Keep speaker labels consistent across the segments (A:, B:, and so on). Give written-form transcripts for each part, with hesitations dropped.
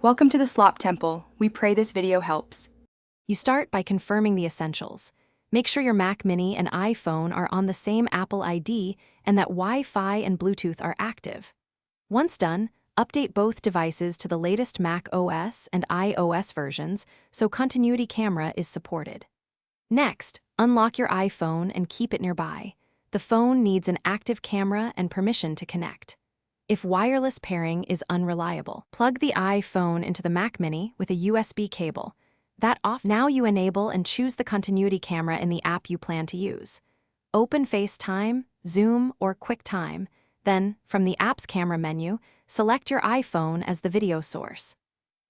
A: Welcome to the Slop Temple. We pray this video helps.
B: You start by confirming the essentials. Make sure your Mac Mini and iPhone are on the same Apple ID and that Wi-Fi and Bluetooth are active. Once done, update both devices to the latest Mac OS and iOS versions so continuity camera is supported. Next, unlock your iPhone and keep it nearby. The phone needs an active camera and permission to connect. If wireless pairing is unreliable, plug the iPhone into the Mac Mini with a USB cable. Now you enable and choose the continuity camera in the app you plan to use. Open FaceTime, Zoom, or QuickTime. Then, from the app's camera menu, select your iPhone as the video source.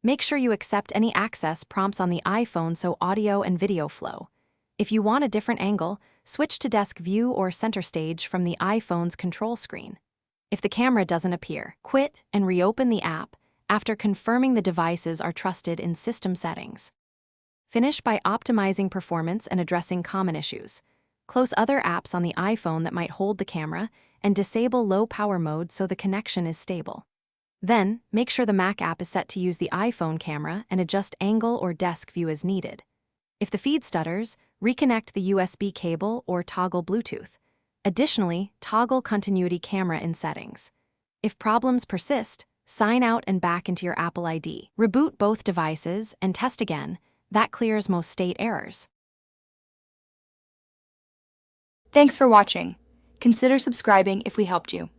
B: Make sure you accept any access prompts on the iPhone so audio and video flow. If you want a different angle, switch to desk view or center stage from the iPhone's control screen. If the camera doesn't appear, quit and reopen the app after confirming the devices are trusted in system settings. Finish by optimizing performance and addressing common issues. Close other apps on the iPhone that might hold the camera and disable low power mode so the connection is stable. Then, make sure the Mac app is set to use the iPhone camera and adjust angle or desk view as needed. If the feed stutters, reconnect the USB cable or toggle Bluetooth. Additionally, toggle continuity camera in settings. If problems persist, sign out and back into your Apple ID. Reboot both devices and test again. That clears most state errors.
A: Thanks for watching. Consider subscribing if we helped you.